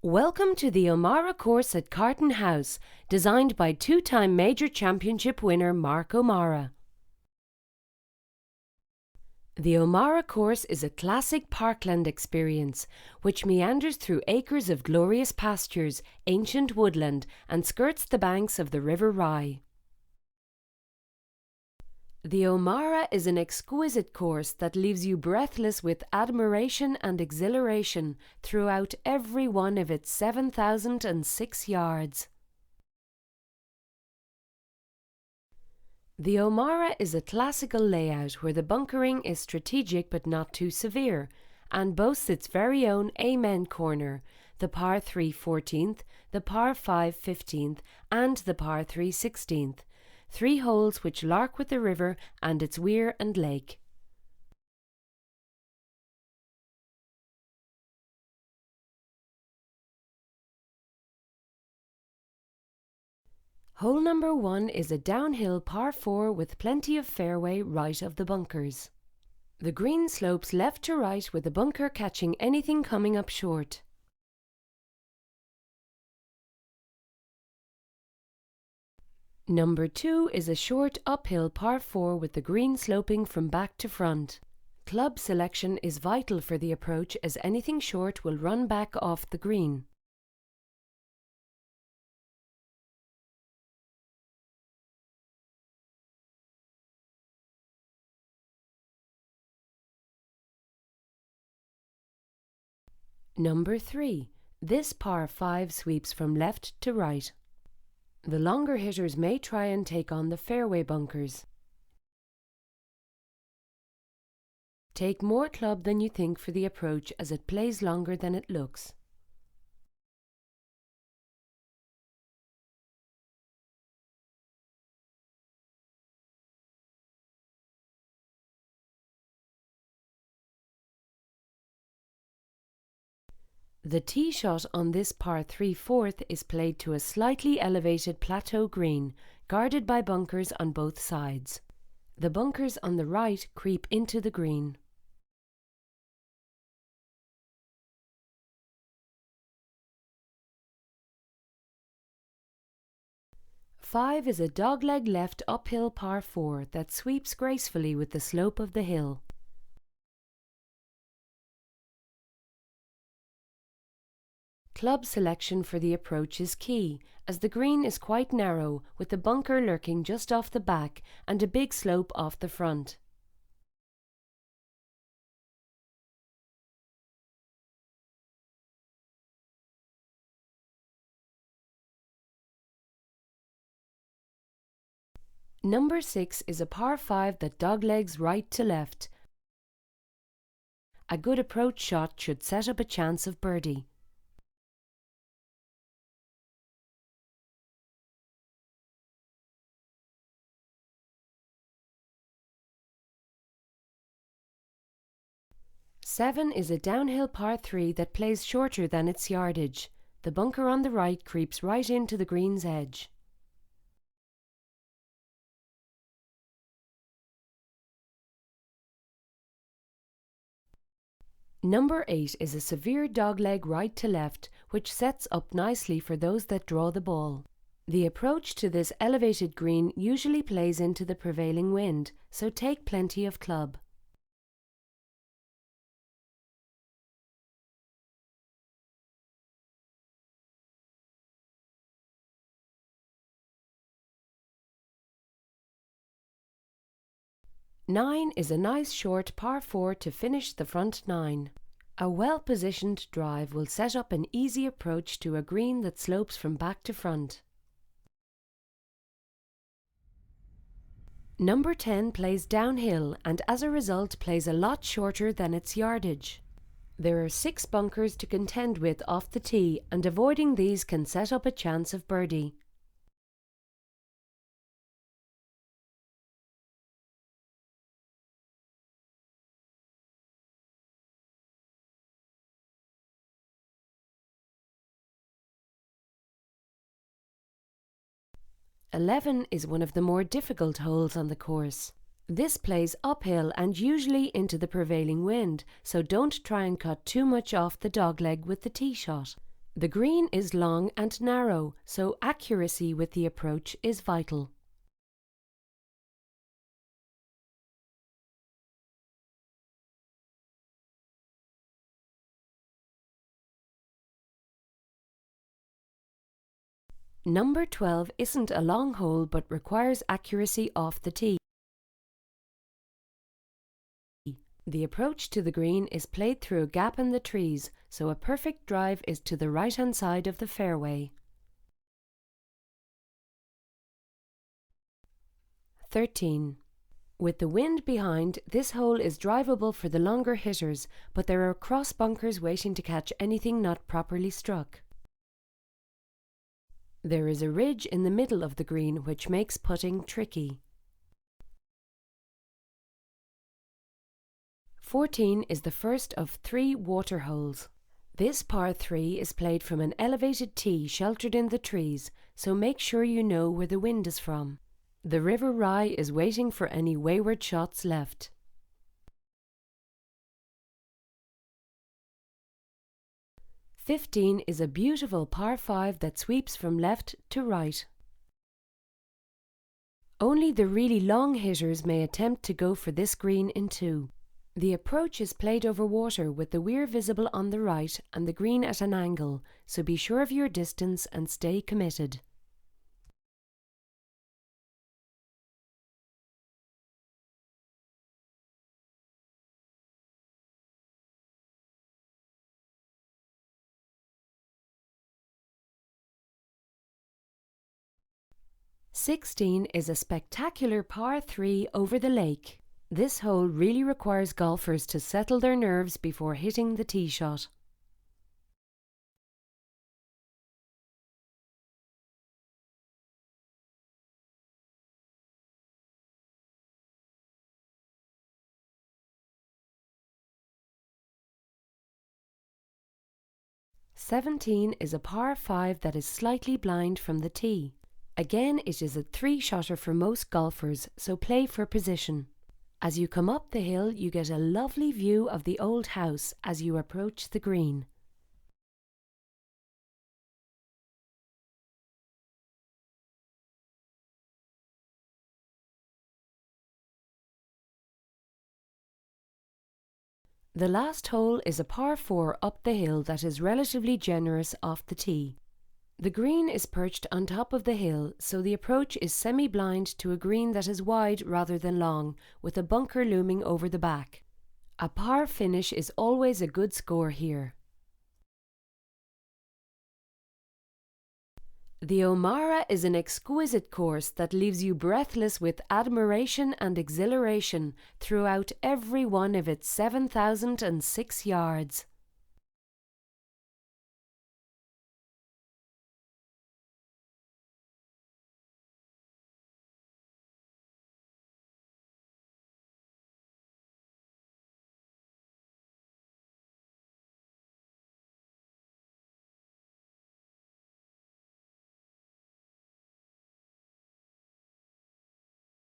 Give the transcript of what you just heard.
Welcome to the O'Mara course at Carton House, designed by two-time Major Championship winner Mark O'Mara. The O'Mara course is a classic parkland experience, which meanders through acres of glorious pastures, ancient woodland, and skirts the banks of the River Rye. The O'Mara is an exquisite course that leaves you breathless with admiration and exhilaration throughout every one of its 7,006 yards. The O'Mara is a classical layout where the bunkering is strategic but not too severe, and boasts its very own Amen corner, the par 3 14th, the par 5 15th, and the par 3 16th. 3 holes which lark with the river and its weir and lake. Hole number 1 is a downhill par 4 with plenty of fairway right of the bunkers. The green slopes left to right with the bunker catching anything coming up short. Number 2 is a short uphill par 4 with the green sloping from back to front. Club selection is vital for the approach as anything short will run back off the green. Number 3. This par 5 sweeps from left to right. The longer hitters may try and take on the fairway bunkers. Take more club than you think for the approach as it plays longer than it looks. The tee shot on this par 3/4 is played to a slightly elevated plateau green, guarded by bunkers on both sides. The bunkers on the right creep into the green. Five is a dogleg left uphill par 4 that sweeps gracefully with the slope of the hill. Club selection for the approach is key, as the green is quite narrow, with the bunker lurking just off the back and a big slope off the front. Number 6 is a par 5 that doglegs right to left. A good approach shot should set up a chance of birdie. Seven is a downhill par 3 that plays shorter than its yardage. The bunker on the right creeps right into the green's edge. Number 8 is a severe dogleg right to left, which sets up nicely for those that draw the ball. The approach to this elevated green usually plays into the prevailing wind, so take plenty of club. Nine is a nice short par 4 to finish the front 9. A well-positioned drive will set up an easy approach to a green that slopes from back to front. Number 10 plays downhill and as a result plays a lot shorter than its yardage. There are 6 bunkers to contend with off the tee, and avoiding these can set up a chance of birdie. "11 is one of the more difficult holes on the course. This plays uphill and usually into the prevailing wind, so don't try and cut too much off the dogleg with the tee shot. The green is long and narrow, so accuracy with the approach is vital. Number 12 isn't a long hole but requires accuracy off the tee. The approach to the green is played through a gap in the trees, so a perfect drive is to the right-hand side of the fairway. 13. With the wind behind, this hole is drivable for the longer hitters, but there are cross bunkers waiting to catch anything not properly struck. There is a ridge in the middle of the green which makes putting tricky. 14 is the first of 3 water holes. This par 3 is played from an elevated tee sheltered in the trees, so make sure you know where the wind is from. The River Rye is waiting for any wayward shots left. "15 is a beautiful par 5 that sweeps from left to right. Only the really long hitters may attempt to go for this green in 2. The approach is played over water with the weir visible on the right and the green at an angle, so be sure of your distance and stay committed. "16 is a spectacular par 3 over the lake. This hole really requires golfers to settle their nerves before hitting the tee shot. "17 is a par 5 that is slightly blind from the tee. Again, it is a 3-shotter for most golfers, so play for position. As you come up the hill, you get a lovely view of the old house as you approach the green. The last hole is a par 4 up the hill that is relatively generous off the tee. The green is perched on top of the hill, so the approach is semi-blind to a green that is wide rather than long, with a bunker looming over the back. A par finish is always a good score here. The O'Mara is an exquisite course that leaves you breathless with admiration and exhilaration throughout every one of its 7,006 yards.